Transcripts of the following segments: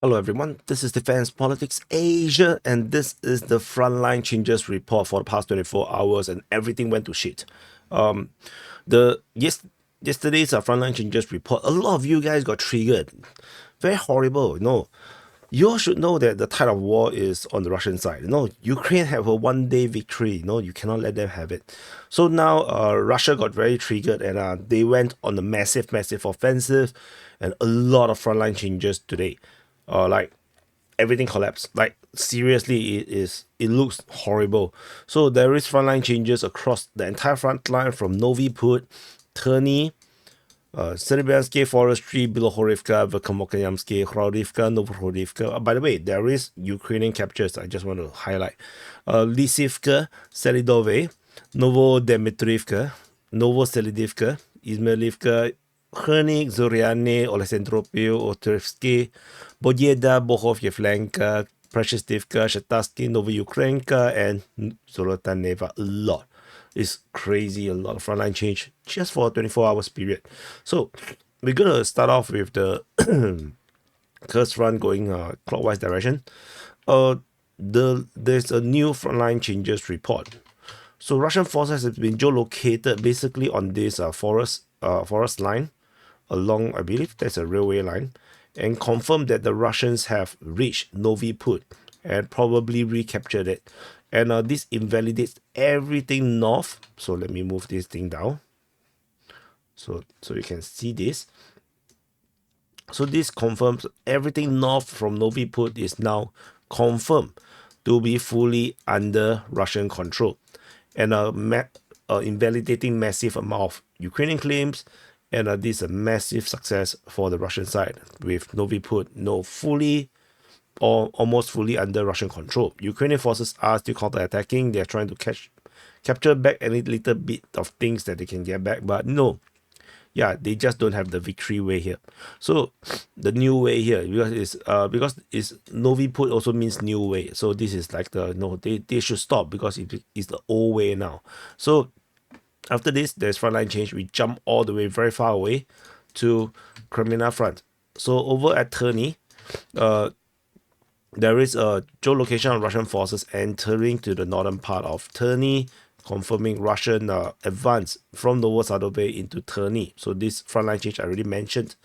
Hello everyone, this is Defense Politics Asia, and this is the Frontline Changes Report for the past 24 hours, and everything went to shit. Um, yesterday's Frontline Changes Report, a lot of you guys got triggered. Very horrible. No, you all should know that the tide of war is on the Russian side. No, Ukraine have a one-day victory. No, you cannot let them have it. So now Russia got very triggered, and they went on a massive offensive, and a lot of frontline changes today. Like everything collapsed. Like seriously, it looks horrible. So there is frontline changes across the entire front line from Novi Put, Terny, Selydove Forestry, Bilohorivka, Verkhomokanямsky, Hrodivka, Novohrodivka. By the way, there is Ukrainian captures. I just want to highlight. Lisivka, Selydove, Novodemitrivka, Novoselidivka, Izmailivka, Chernik, Zoriane, Oleksandropil, Otrevsky, Bodjeda, Bohov-Yevlenka, Precious-Divka, Shatarsky, Novoukrenka, and Zolotaneva. A lot. It's crazy, a lot of frontline change just for a 24 hours period. So we're gonna start off with the Kursk front going clockwise direction. There's a new frontline changes report. So Russian forces have been geolocated basically on this forest line along, I believe that's a railway line, and confirmed that the Russians have reached Novi Put and probably recaptured it. And this invalidates everything north. So let me move this thing down. So you can see this. So this confirms everything north from Novi Put is now confirmed to be fully under Russian control, and invalidating massive amount of Ukrainian claims. And this is a massive success for the Russian side, with Novi Put fully or almost fully under Russian control. Ukrainian forces are still counter-attacking. They're trying to capture back any little bit of things that they can get back, but no. Yeah, they just don't have the victory way here. So the new way here, because it's Novi Put also means new way. So this is like they should stop because it's the old way now. So after this, there's frontline change. We jump all the way very far away to Crimea front. So over at Terny, there is a geolocation of Russian forces entering to the northern part of Terny, confirming Russian advance from Novosadove into Terny. So this frontline change I already mentioned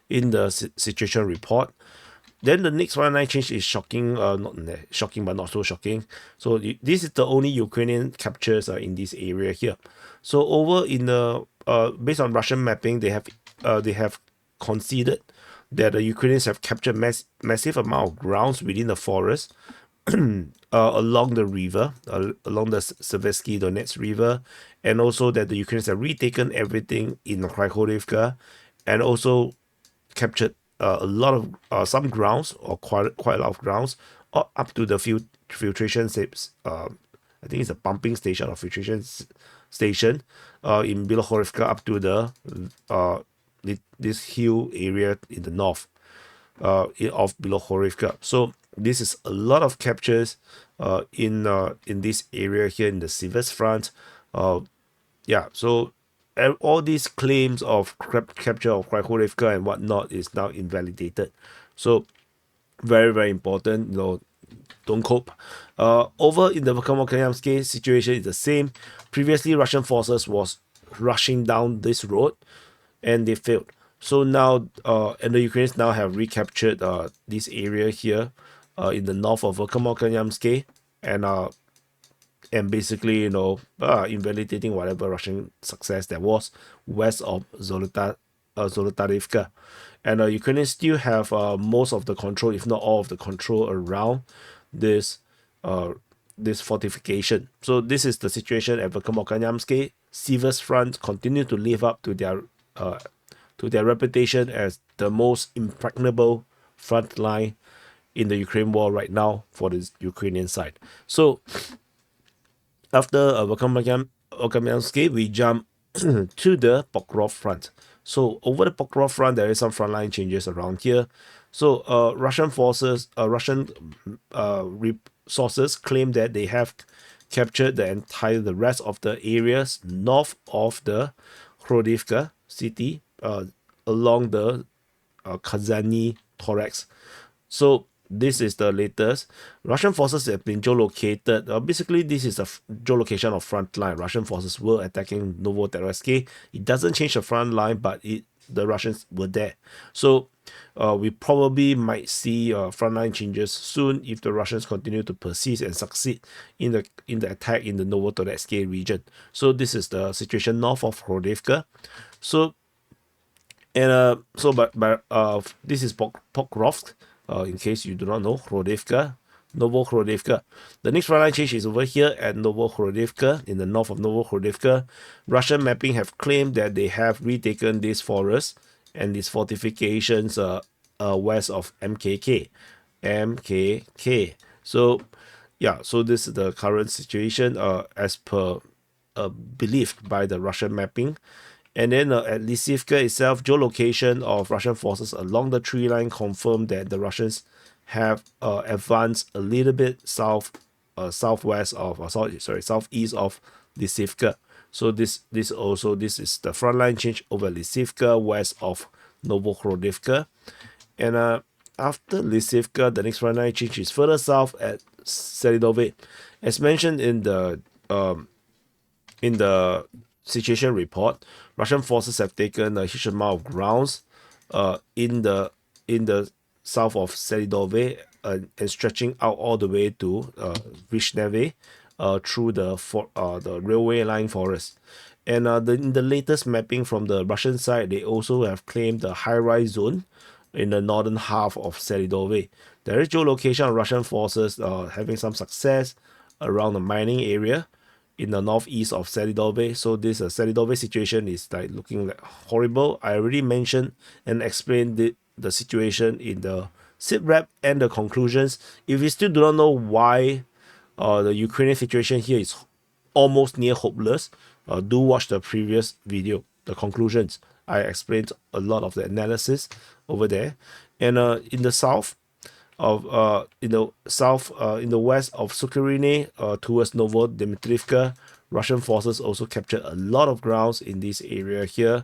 in the situation report. Then the next frontline change is shocking, not shocking but not so shocking. So this is the only Ukrainian captures in this area here. So over in the based on Russian mapping, they have conceded that the Ukrainians have captured massive amount of grounds within the forest along the river, along the Seversky Donetsk River, and also that the Ukrainians have retaken everything in Kurakhove, and also captured a lot of some grounds, or quite a lot of grounds, up to the filtration steps. I think it's a pumping station or filtration station in Bilohorivka, up to the this hill area in the north of Bilohorivka. So this is a lot of captures in this area here in the Siversk front. Yeah, so all these claims of capture of Kurakhove and whatnot is now invalidated. So very, very important. Don't cope. Over in the Verkhomokanямsky situation is the same. Previously, Russian forces was rushing down this road, and they failed. So now, and the Ukrainians now have recaptured this area here in the north of Verkhomokanямsky, and basically, invalidating whatever Russian success there was west of Zolotarivka. And Ukrainians still have most of the control, if not all of the control, around this this fortification. So this is the situation at Verkhomokanямsky. Siversk front continue to live up to their reputation as the most impregnable front line in the Ukraine war right now for the Ukrainian side. So after Volkanovsky, we jump to the Pokrovsk front. So over the Pokrovsk front, there is some frontline changes around here. So Russian sources claim that they have captured the rest of the areas north of the Hrodivka city, along the Kazani thorax. So this is the latest. Russian forces have been geolocated. Basically, this is a geolocation of front line. Russian forces were attacking Novotereskyi. It doesn't change the front line, but the Russians were there. So we probably might see frontline changes soon if the Russians continue to persist and succeed in the attack in the Novotereskyi region. So this is the situation north of Hrodevka. So this is Pokrovsk. In case you do not know, Novohrodevka. The next frontline change is over here at Novohrodevka, in the north of Novohrodevka. Russian mapping have claimed that they have retaken this forest and these fortifications west of MKK. So yeah, so this is the current situation as per believed by the Russian mapping. And then at Lysivka itself, geolocation of Russian forces along the tree line confirmed that the Russians have advanced a little bit southeast of Lysivka. So this is the frontline change over Lysivka west of Novohrodivka. And after Lysivka, the next frontline change is further south at Selydove. As mentioned in the situation report, Russian forces have taken a huge amount of grounds in the south of Selydove and stretching out all the way to Vishneve through the railway line forest. And in the latest mapping from the Russian side, they also have claimed the high-rise zone in the northern half of Selydove. There is geolocation of Russian forces having some success around the mining area in the northeast of Selydove. So this Selydove situation is like looking like horrible. I already mentioned and explained the situation in the sitrep and the conclusions. If you still do not know why the Ukrainian situation here is almost near hopeless, do watch the previous video, the conclusions. I explained a lot of the analysis over there. And in the south, in the west of Sukharine towards Novodimitrivka, Russian forces also captured a lot of grounds in this area here.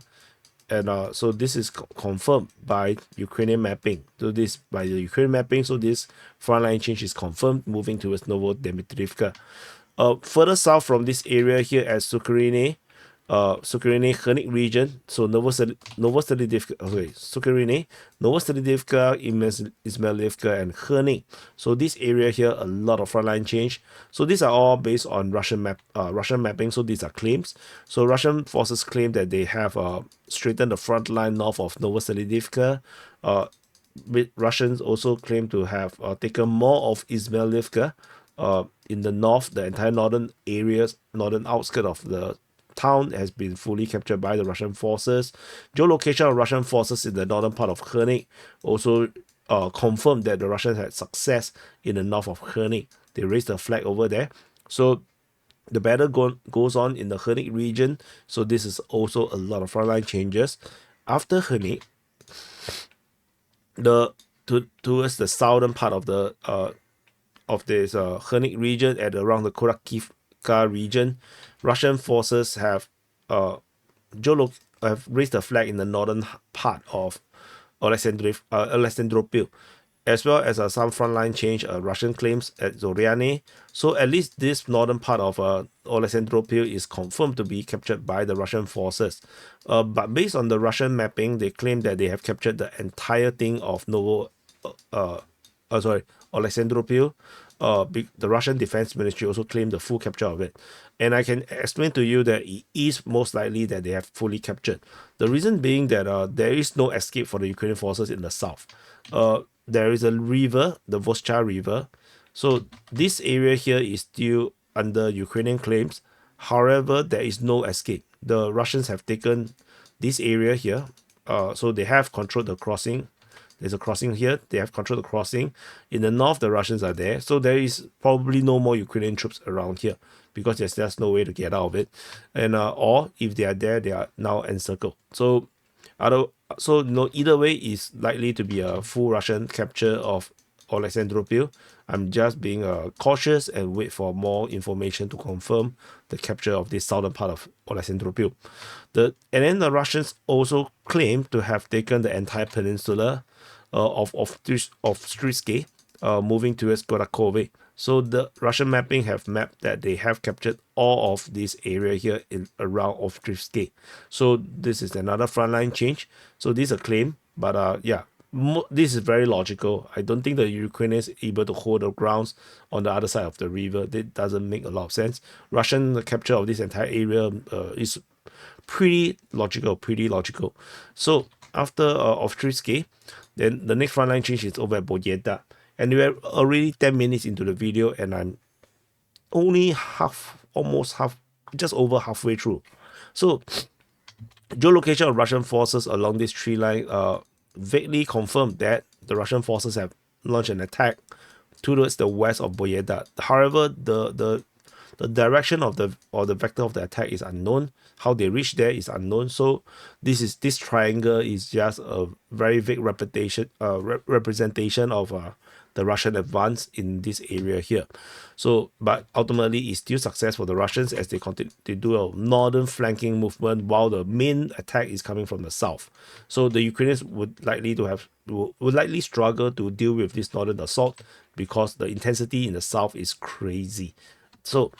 And so this is confirmed by Ukrainian mapping. So this frontline change is confirmed, moving towards Novodimitrivka. Further south from this area here at Sukharine, Khernik region, so Novoselidivka, Sukharine, Novoselidivka, Izmailivka, and Khernik. So this area here, a lot of frontline change. So these are all based on Russian mapping. So these are claims. So Russian forces claim that they have straightened the front line north of Novoselidivka. Russians also claim to have taken more of Izmailivka in the north. The entire northern outskirts of the town has been fully captured by the Russian forces. Geolocation of Russian forces in the northern part of Khernik also confirmed that the Russians had success in the north of Khernik. They raised the flag over there. So the battle goes on in the Khernik region. So this is also a lot of frontline changes. After Khernik, towards the southern part of this Khernik region at around the Kurakhove region, Russian forces have raised the flag in the northern part of Oleksandropil, as well as some frontline change Russian claims at Zoryane. So at least this northern part of Oleksandropil is confirmed to be captured by the Russian forces. But based on the Russian mapping, they claim that they have captured the entire thing of Oleksandropil. The Russian Defense Ministry also claimed the full capture of it. And I can explain to you that it is most likely that they have fully captured. The reason being that there is no escape for the Ukrainian forces in the south. There is a river, the Voschcha River. So this area here is still under Ukrainian claims. However, there is no escape. The Russians have taken this area here. So they have controlled the crossing. There's a crossing here. They have controlled the crossing. In the north, the Russians are there. So there is probably no more Ukrainian troops around here because there's just no way to get out of it. And or if they are there, they are now encircled. So either way is likely to be a full Russian capture of Oleksandropil. I'm just being cautious and wait for more information to confirm the capture of this southern part of Oleksandropil. And then the Russians also claim to have taken the entire peninsula of Strisky, moving towards Kurakhove. So the Russian mapping have mapped that they have captured all of this area here in around Ovtryvsky. So this is another frontline change. So this is a claim, but yeah, this is very logical. I don't think the Ukrainians able to hold the grounds on the other side of the river. That doesn't make a lot of sense. Russian capture of this entire area is pretty logical. So after Ovtryvsky, then the next frontline change is over at Vuhledar. And we're already 10 minutes into the video, and I'm only just over halfway through. So geolocation of Russian forces along this tree line vaguely confirmed that the Russian forces have launched an attack towards the west of Vuhledar. However, the direction of the vector of the attack is unknown. How they reach there is unknown. So this triangle is just a very vague representation of the Russian advance in this area here. So, but ultimately, it's still success for the Russians as they continue to do a northern flanking movement while the main attack is coming from the south. So the Ukrainians would likely struggle to deal with this northern assault because the intensity in the south is crazy. So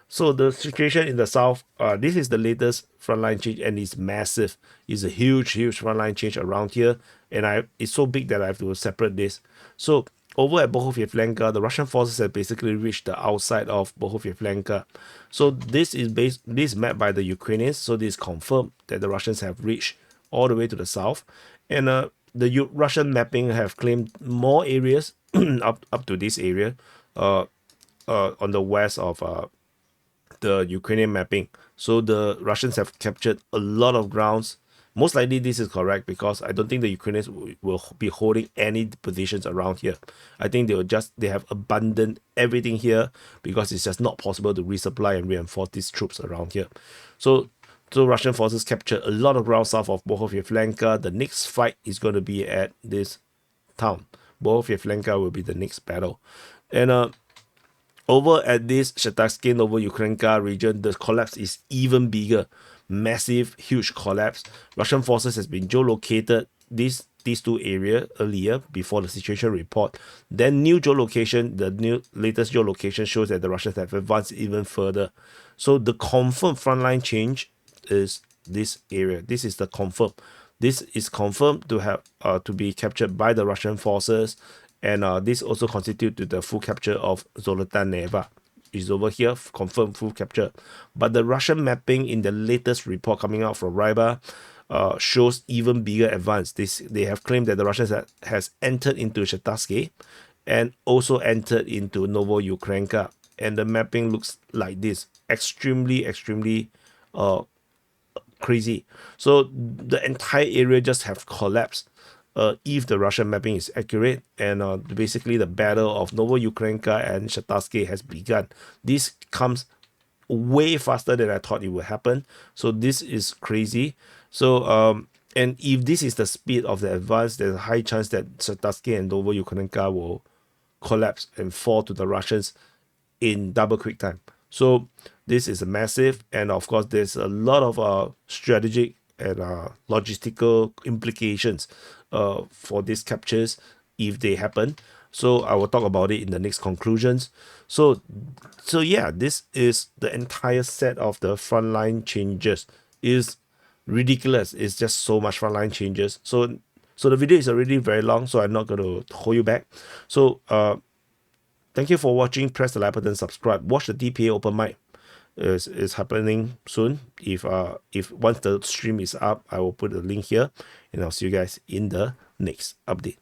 the situation in the south, this is the latest frontline change, and it's massive. It's a huge frontline change around here, and it's so big that I have to separate this. So over at Vovchenka, the Russian forces have basically reached the outside of Vovchenka. So this is mapped by the Ukrainians. So this is confirmed that the Russians have reached all the way to the south, and the Russian mapping have claimed more areas up to this area, on the west of the Ukrainian mapping. So the Russians have captured a lot of grounds. Most likely this is correct because I don't think the Ukrainians will be holding any positions around here. I think they have abandoned everything here because it's just not possible to resupply and reinforce these troops around here. So Russian forces captured a lot of ground south of Vovchenka. The next fight is going to be at this town. Vovchenka will be the next battle. And over at this Shataksky Novoukrainka region, the collapse is even bigger. Massive, huge collapse. Russian forces has been geolocated these two areas earlier before the situation report. Then new geolocation, the latest geolocation shows that the Russians have advanced even further. So the confirmed frontline change is this area. This is the confirmed. This is confirmed to have to be captured by the Russian forces, and this also constitutes to the full capture of Zolota Neva. Is over here, confirmed full capture. But the Russian mapping in the latest report coming out from Ryba shows even bigger advance. They have claimed that the Russians has entered into Shataksky and also entered into Novoukrainka. And the mapping looks like this. Extremely crazy. So the entire area just have collapsed. If the Russian mapping is accurate, and basically the battle of Novoukrainka and Shataksky has begun. This comes way faster than I thought it would happen. So this is crazy. So and if this is the speed of the advance, there's a high chance that Shataksky and Novoukrainka will collapse and fall to the Russians in double quick time. So this is a massive, and of course there's a lot of strategic and logistical implications for these captures if they happen. So I will talk about it in the next conclusions. So yeah, this is the entire set of the frontline changes. Is ridiculous. It's just so much frontline changes. So the video is already very long, so I'm not going to hold you back. So thank you for watching. Press the like button, subscribe. Watch the DPA open mic. Is happening soon. If once the stream is up, I will put a link here, and I'll see you guys in the next update.